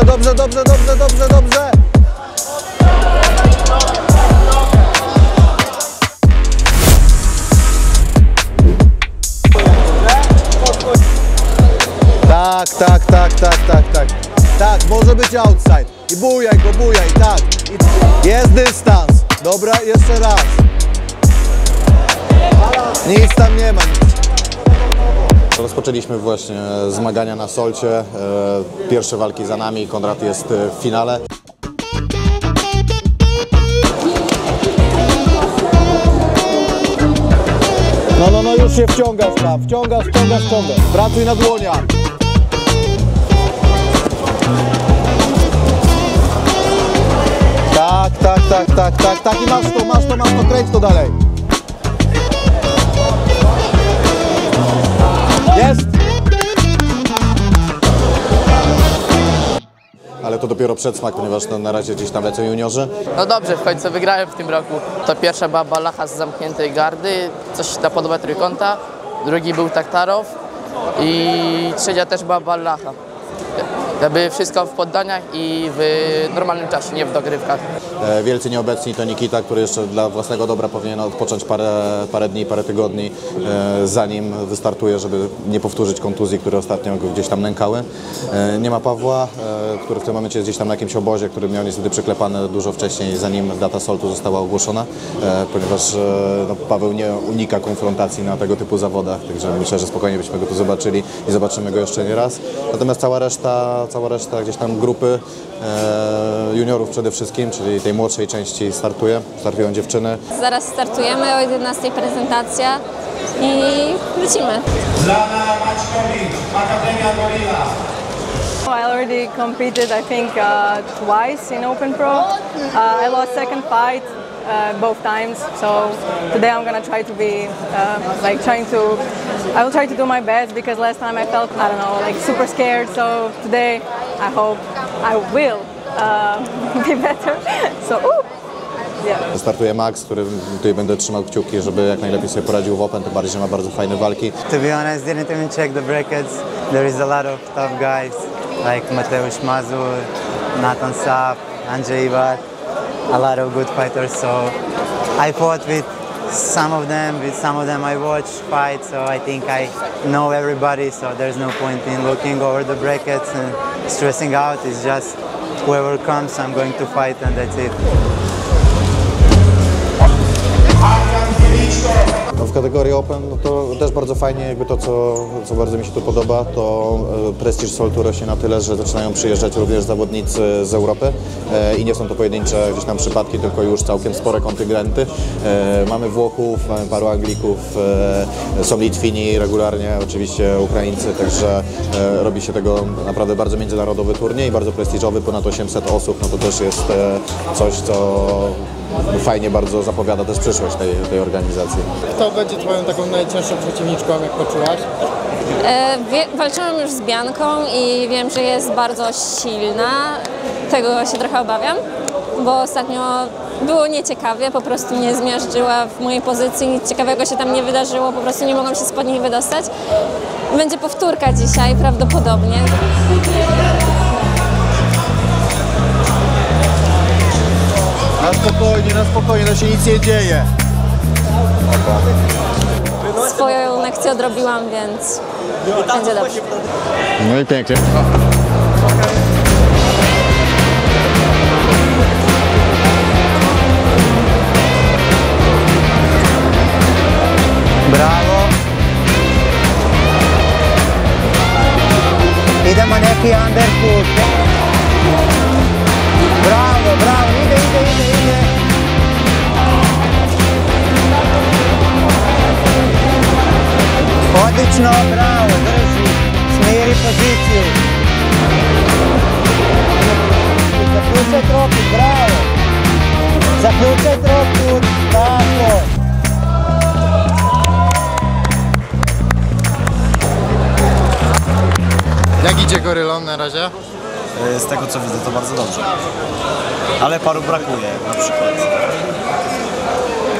Dobrze, dobrze, dobrze, dobrze, dobrze, dobrze. Tak, tak, tak, tak, tak, tak. Tak, może być outside. I bujaj go, bujaj, tak. Jest dystans. Dobra, jeszcze raz. Nic tam nie ma. Rozpoczęliśmy właśnie zmagania na Solcie. Pierwsze walki za nami. Konrad jest w finale. No, już się wciągasz tam. Wciągasz. Pracuj na dłoniach. Tak i masz to, kręć to dalej. Jest! Ale to dopiero przedsmak, ponieważ na razie gdzieś tam lecą juniorzy. No dobrze, w końcu wygrałem w tym roku. To pierwsza była Ballacha z zamkniętej gardy, coś na podobę trójkąta. Drugi był Taktarow i trzecia też była Ballacha. Jakby wszystko w poddaniach i w normalnym czasie, nie w dogrywkach. Wielcy nieobecni to Nikita, który jeszcze dla własnego dobra powinien odpocząć parę dni, parę tygodni, zanim wystartuje, żeby nie powtórzyć kontuzji, które ostatnio go gdzieś tam nękały. Nie ma Pawła, który w tym momencie jest gdzieś tam na jakimś obozie, który miał niestety przyklepane dużo wcześniej, zanim data Soltu została ogłoszona, ponieważ no, Paweł nie unika konfrontacji na tego typu zawodach, także myślę, że spokojnie byśmy go tu zobaczyli i zobaczymy go jeszcze nie raz. Natomiast cała reszta gdzieś tam grupy juniorów przede wszystkim, czyli tej młodszej części startują dziewczyny. Zaraz startujemy, o 11 prezentacja i lecimy. I already competed, I think, twice in Open Pro. I lost second fight both times, so today I'm gonna try to be I will try to do my best because last time I felt, I don't know, like super scared. So today I hope I will be better. So, yeah. Startuje Max, który tutaj będę trzymał kciuki, żeby jak najlepiej sobie poradził w Open, tym bardziej, że ma bardzo fajne walki. To be honest, didn't even check the brackets. There is a lot of tough guys like Mateusz Mazur, Nathan Sapp, Andrzej Iwat, a lot of good fighters. So I fought with some of them I watch fight, so I think I know everybody, so there's no point in looking over the brackets and stressing out. It's just whoever comes, I'm going to fight and that's it. W kategorii Open no to też bardzo fajnie, jakby to co bardzo mi się tu podoba, to prestiż Soltu rośnie na tyle, że zaczynają przyjeżdżać również zawodnicy z Europy i nie są to pojedyncze gdzieś tam przypadki, tylko już całkiem spore kontyngenty. Mamy Włochów, mamy paru Anglików, są Litwini regularnie, oczywiście Ukraińcy, także robi się tego naprawdę bardzo międzynarodowy turniej, bardzo prestiżowy, ponad 800 osób, no to też jest coś, co fajnie bardzo zapowiada też przyszłość tej organizacji. Kto będzie twoją taką najcięższą przeciwniczką, jak poczułaś? Walczyłam już z Bianką i wiem, że jest bardzo silna. Tego się trochę obawiam, bo ostatnio było nieciekawie, po prostu nie zmiażdżyła w mojej pozycji, nic ciekawego się tam nie wydarzyło, po prostu nie mogłam się spod niej wydostać. Będzie powtórka dzisiaj prawdopodobnie. Na spokojnie, to się nic nie dzieje. Swoją lekcję odrobiłam, więc będzie dobrze. No i pięknie. Bravo. Idemo neki underhook. Bravo, ide. Odlično, bravo, drži, smiri poziciju. Zaključaj trokut, bravo. Zaključaj trokut, tako. Jak idzie Gorylon na razie? Z tego co widzę to bardzo dobrze. Ale paru brakuje na przykład.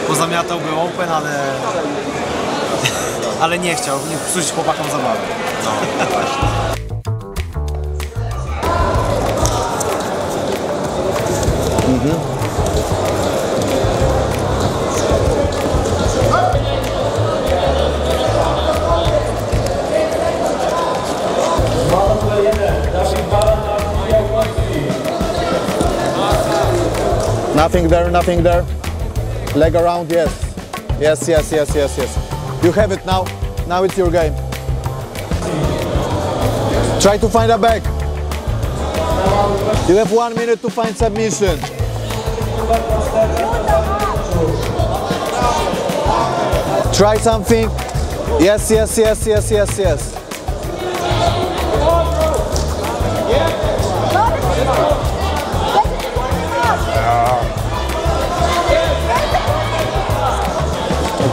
Pozamiatałby Open, ale nie chciał, nie psuć chłopakom zabawy. No, właśnie. Nothing there, nothing there. Leg around, yes. Yes, yes, yes, yes, yes. You have it now. Now it's your game. Try to find a back. You have 1 minute to find submission. Try something. Yes, yes, yes, yes, yes, yes.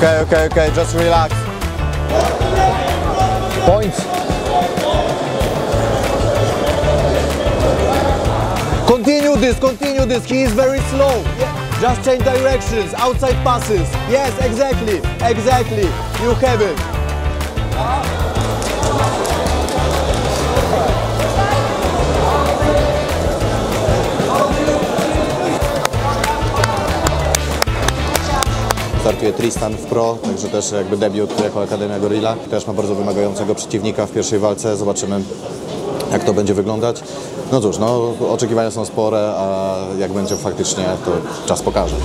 Okay, okay, okay, just relax. Points. Continue this. He is very slow. Yeah. Just change directions, outside passes. Yes, exactly, exactly. You have it. Startuje Tristan w Pro, także też jakby debiut jako Akademia Gorilla. Też ma bardzo wymagającego przeciwnika w pierwszej walce. Zobaczymy, jak to będzie wyglądać. No cóż, no, oczekiwania są spore, a jak będzie faktycznie, to czas pokaże.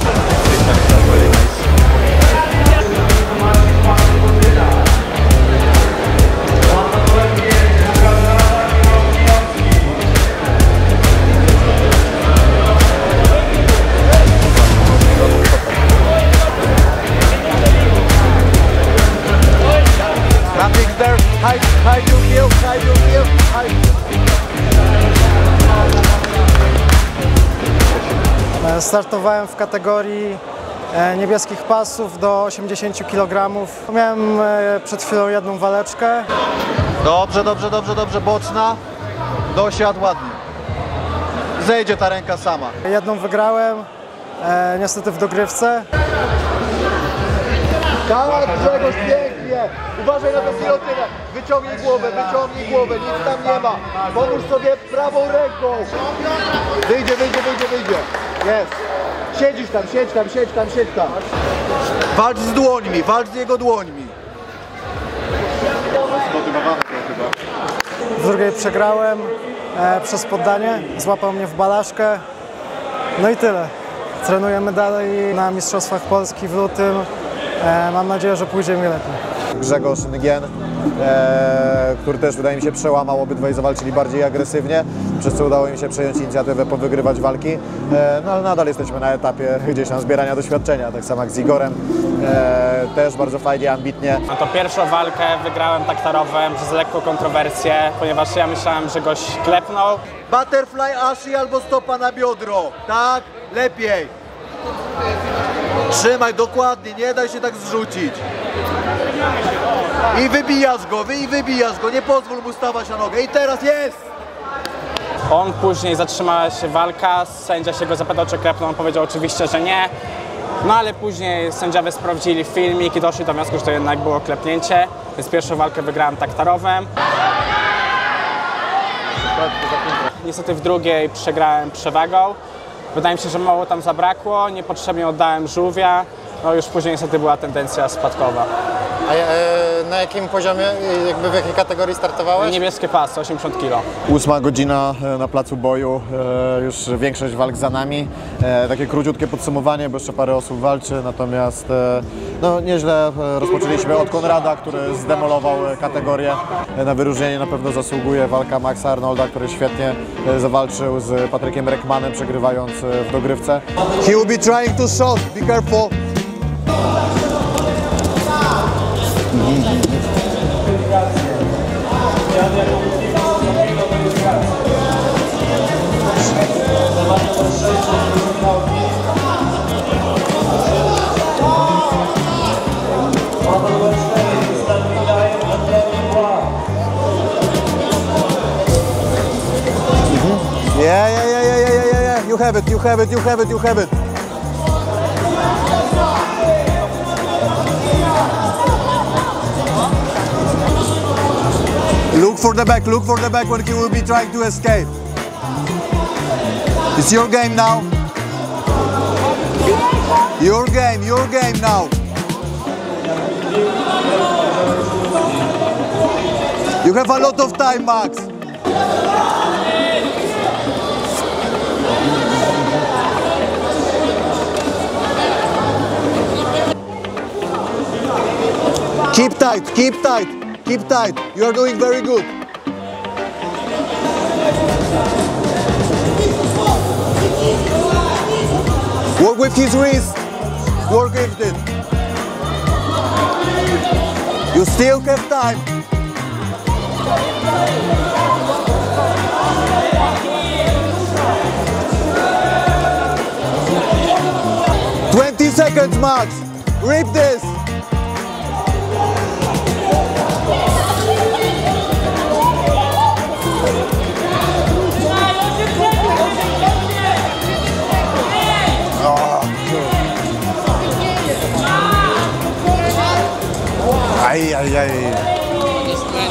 Nothing's there. Hide your heel, hide your heel, hide. Startowałem w kategorii niebieskich pasów do 80 kg. Miałem przed chwilą jedną waleczkę. Dobrze, dobrze, dobrze, dobrze. Boczna. Dosiadł ładnie. Zejdzie ta ręka sama. Jedną wygrałem, niestety w dogrywce. Tak, Grzegorz, pięknie. Uważaj na tę gilotynę. Wyciągnij głowę, nic tam nie ma. Pomóż sobie prawą ręką. Wyjdzie. Jest. Siedzisz tam, siedź tam. Walcz z dłońmi, walcz z jego dłońmi. W drugiej przegrałem przez poddanie, złapał mnie w balaszkę. No i tyle. Trenujemy dalej na Mistrzostwach Polski w lutym. Mam nadzieję, że pójdzie mi lepiej. Grzegorz Ngien, który też wydaje mi się przełamał, obydwaj zawalczyli bardziej agresywnie, przez co udało im się przejąć inicjatywę, powygrywać walki, no ale nadal jesteśmy na etapie gdzieś tam zbierania doświadczenia, tak samo jak z Igorem, też bardzo fajnie, ambitnie. No to pierwszą walkę wygrałem taktarowem przez lekką kontrowersję, ponieważ ja myślałem, że goś klepnął. Butterfly Ashi albo stopa na biodro, tak? Lepiej. Trzymaj dokładnie, nie daj się tak zrzucić. I wybijasz go, nie pozwól mu stawać na nogę. I teraz jest! On później zatrzymała się walka, sędzia się go zapytał, czy klepnął, on powiedział oczywiście, że nie. No ale później sędziowie sprawdzili filmik i doszli do wniosku, że to jednak było klepnięcie. Więc pierwszą walkę wygrałem taktarowem. Niestety w drugiej przegrałem przewagą. Wydaje mi się, że mało tam zabrakło, niepotrzebnie oddałem żółwia. No już później niestety była tendencja spadkowa. A na jakim poziomie, jakby w jakiej kategorii startowałeś? Niebieskie pasy, 80 kg. 8 godzina na placu boju, już większość walk za nami. Takie króciutkie podsumowanie, bo jeszcze parę osób walczy, natomiast no, nieźle rozpoczęliśmy od Konrada, który zdemolował kategorię. Na wyróżnienie na pewno zasługuje walka Maxa Arnolda, który świetnie zawalczył z Patrykiem Reckmanem, przegrywając w dogrywce. He will be trying to shot, be careful. Yeah. You have it. Look for the back when he will be trying to escape. It's your game now. Your game now. You have a lot of time, Max. Keep tight, keep tight, keep tight. You are doing very good. Work with his wrist. Work with it. You still have time. Seconds, Max. Rip this.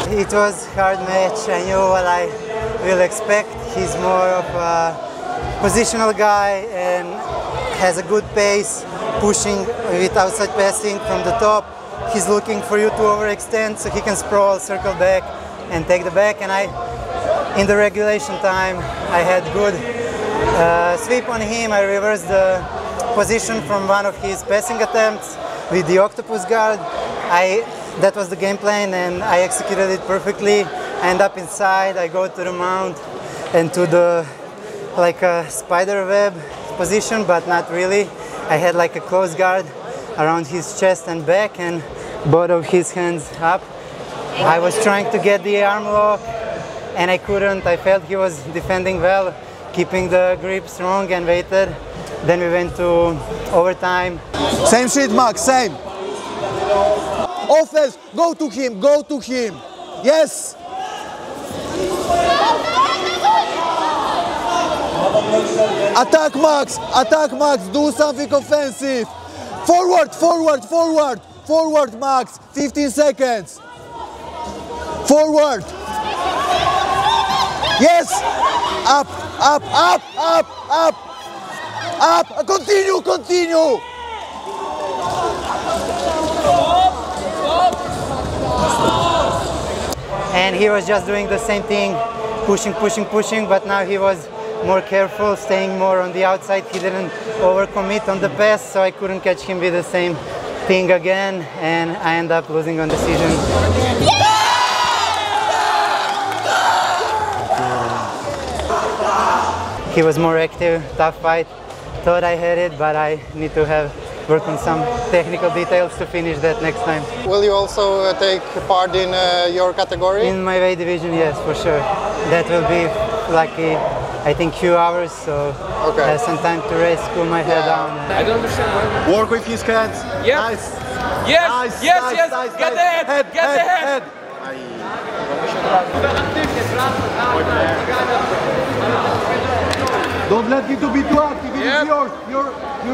It was a hard match. I knew what I will expect. He's more of a positional guy and has a good pace, pushing with outside passing from the top. He's looking for you to overextend so he can sprawl, circle back and take the back. And in the regulation time, I had good sweep on him. I reversed the position from one of his passing attempts with the octopus guard. That was the game plan and I executed it perfectly. I end up inside, I go to the mount and to the like a spider web position, but not really. I had like a close guard around his chest and back and both of his hands up. I was trying to get the arm lock and I couldn't. I felt he was defending well, keeping the grip strong and waited. Then we went to overtime. Same shit, Max, same. Offense, go to him, go to him. Yes. Attack, Max, do something offensive. Forward, forward, forward, forward, Max, 15 seconds. Forward. Yes. Up, up, up, up, up. Up, continue, continue. And he was just doing the same thing, pushing, pushing, pushing, but now he was more careful, staying more on the outside. He didn't overcommit on the pass, so I couldn't catch him with the same thing again, and I ended up losing on decision. He was more active, tough fight. Thought I had it, but I need to have work on some technical details to finish that next time. Will you also take part in your category? In my weight division, yes, for sure. That will be like I think few hours, so okay. I have some time to rest, cool my head down. I don't understand why. Work with his hands. Yeah. Nice. Yes, Nice, yes, nice, yes. nice, Get nice. the head, get the head. Don't let him to be too active. It is yours. Your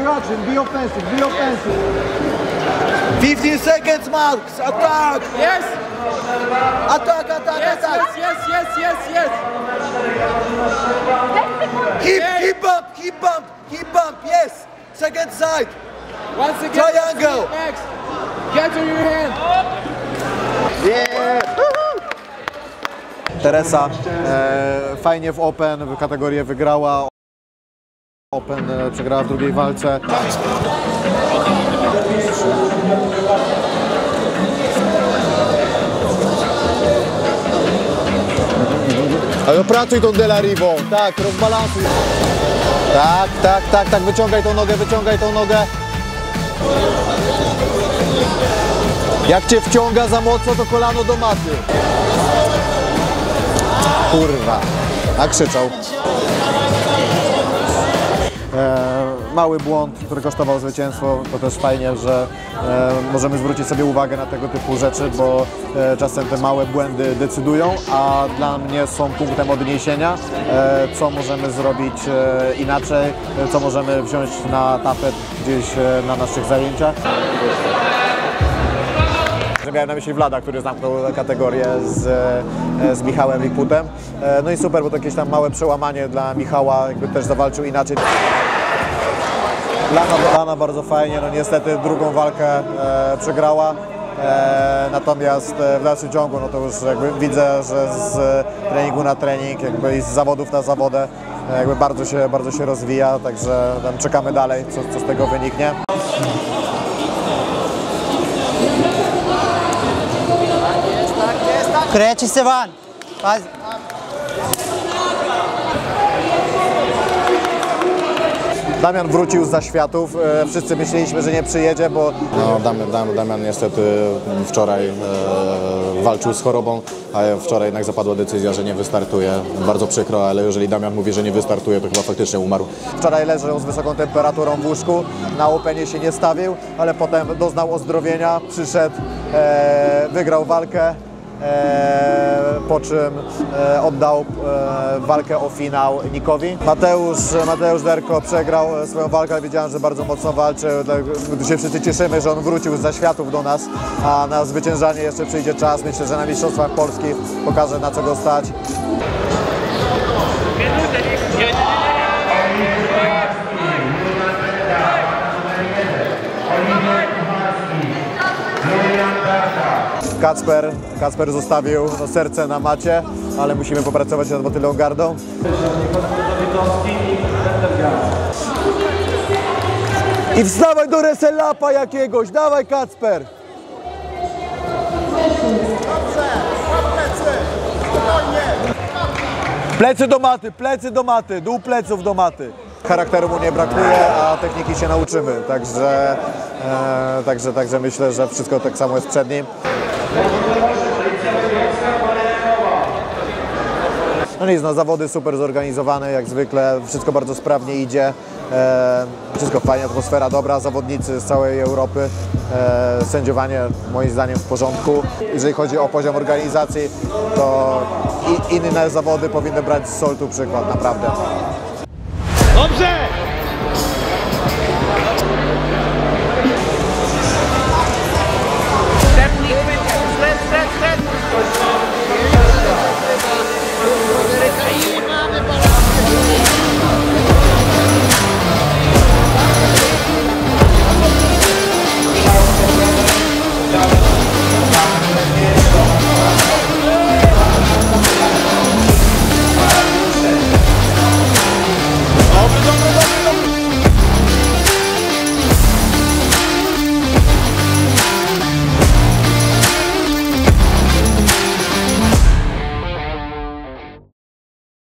action. Be offensive. Be offensive. 15 seconds, Max. Attack. Yes. Attack. Attack. Yes, Attack. yes, yes, yes, yes, yes. Keep bump. Keep bump. Keep bump. Yes. Second side. Once again, Triangle. Max. Get to your hand. Yeah. Teresa fajnie w Open, w kategorię wygrała. Open przegrała w drugiej walce. Ale opracuj tą Della Rivo, tak, rozbalansuj. Tak, wyciągaj tą nogę. Jak cię wciąga za mocno, to kolano do maty. Kurwa, a krzyczał. Mały błąd, który kosztował zwycięstwo, to też fajnie, że możemy zwrócić sobie uwagę na tego typu rzeczy, bo czasem te małe błędy decydują, a dla mnie są punktem odniesienia, co możemy zrobić inaczej, co możemy wziąć na tapet gdzieś na naszych zajęciach. Miałem na myśli Vlada, który zamknął kategorię z Michałem Liputem. No i super, bo to jakieś tam małe przełamanie dla Michała, jakby też zawalczył inaczej. Lana bardzo fajnie, no niestety drugą walkę przegrała. Natomiast w dalszym ciągu, no to już jakby widzę, że z treningu na trening, jakby i z zawodów na zawodę, jakby bardzo się rozwija, także tam czekamy dalej, co z tego wyniknie. Kręci się van. Damian wrócił z zaświatów, wszyscy myśleliśmy, że nie przyjedzie, bo Damian niestety wczoraj walczył z chorobą, a wczoraj jednak zapadła decyzja, że nie wystartuje. Bardzo przykro, ale jeżeli Damian mówi, że nie wystartuje, to chyba faktycznie umarł. Wczoraj leżał z wysoką temperaturą w łóżku, na Openie się nie stawił, ale potem doznał ozdrowienia, przyszedł, wygrał walkę. Po czym oddał walkę o finał Nikowi. Mateusz Derko przegrał swoją walkę, ale wiedziałem, że bardzo mocno walczy. Tak, się wszyscy cieszymy, że on wrócił z zaświatów do nas, a na zwyciężanie jeszcze przyjdzie czas. Myślę, że na Mistrzostwach Polski pokaże, na co go stać. Kacper zostawił serce na macie, ale musimy popracować nad motylą gardą. I wstawaj do wrestle-upa jakiegoś, dawaj Kacper! Plecy do maty, dół pleców do maty. Charakteru mu nie brakuje, a techniki się nauczymy, także myślę, że wszystko tak samo jest przed nim. No nic, no zawody super zorganizowane, jak zwykle, wszystko bardzo sprawnie idzie, wszystko fajnie, atmosfera dobra, zawodnicy z całej Europy, sędziowanie moim zdaniem w porządku. Jeżeli chodzi o poziom organizacji, to inne zawody powinny brać z Soltu przykład, naprawdę. Dobrze! Step,